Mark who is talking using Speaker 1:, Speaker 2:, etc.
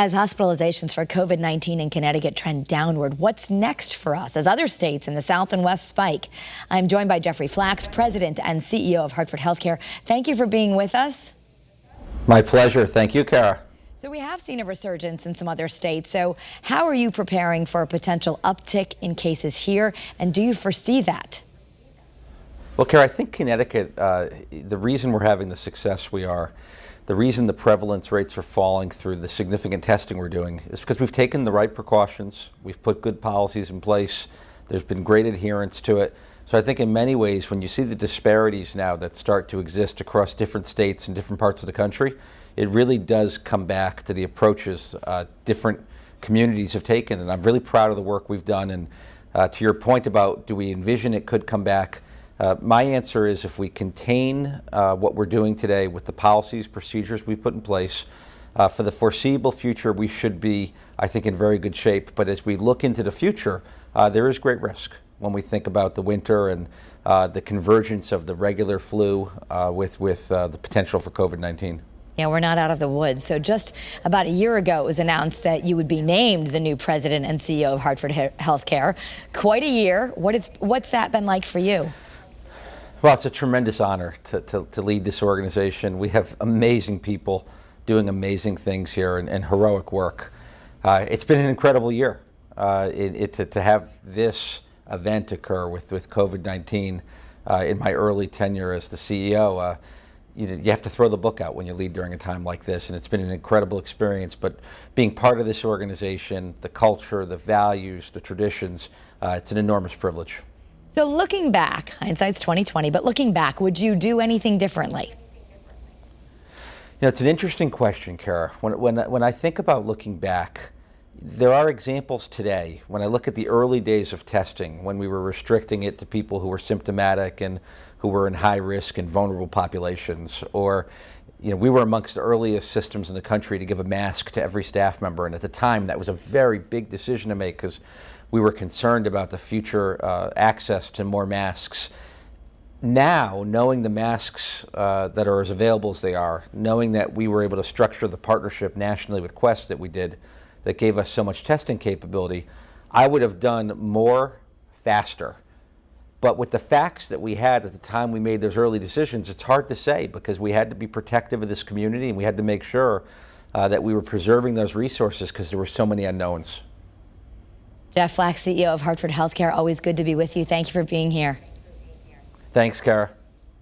Speaker 1: As hospitalizations for COVID-19 in Connecticut trend downward, what's next for us as other states in the South and West spike? I'm joined by Jeffrey Flaks, President and CEO of Hartford HealthCare. Thank you for being with us.
Speaker 2: My pleasure. Thank you, Kara.
Speaker 1: So we have seen a resurgence in some other states. So how are you preparing for a potential uptick in cases here? And do you foresee that?
Speaker 2: Well, Kara, I think Connecticut, the reason we're having the success we are, the reason the prevalence rates are falling through the significant testing we're doing is because we've taken the right precautions. We've put good policies in place. There's been great adherence to it. So I think in many ways, when you see the disparities now that start to exist across different states and different parts of the country, it really does come back to the approaches different communities have taken. And I'm really proud of the work we've done. And to your point about do we envision it could come back, my answer is if we contain what we're doing today with the policies, procedures we've put in place, for the foreseeable future, we should be, I think, in very good shape. But as we look into the future, there is great risk when we think about the winter and the convergence of the regular flu with the potential for COVID-19.
Speaker 1: Yeah, we're not out of the woods. So just about a year ago, it was announced that you would be named the new president and CEO of Hartford HealthCare. Quite a year. What's that been like for you?
Speaker 2: Well, it's a tremendous honor to lead this organization. We have amazing people doing amazing things here and heroic work. It's been an incredible year. To have this event occur with COVID-19 in my early tenure as the CEO, you have to throw the book out when you lead during a time like this, and it's been an incredible experience. But being part of this organization, the culture, the values, the traditions, it's an enormous privilege.
Speaker 1: So looking back, hindsight's 20/20, but looking back, would you do anything differently?
Speaker 2: You know, it's an interesting question, Kara. When I think about looking back, there are examples today. When I look at the early days of testing, when we were restricting it to people who were symptomatic and who were in high risk and vulnerable populations, or we were amongst the earliest systems in the country to give a mask to every staff member, and at the time that was a very big decision to make because we were concerned about the future access to more masks. Now, knowing the masks that are as available as they are, knowing that we were able to structure the partnership nationally with Quest that we did, that gave us so much testing capability, I would have done more faster. But with the facts that we had at the time we made those early decisions, it's hard to say because we had to be protective of this community and we had to make sure that we were preserving those resources because there were so many unknowns.
Speaker 1: Jeff Flaks, CEO of Hartford HealthCare, always good to be with you. Thank you for being here.
Speaker 2: Thanks, Kara.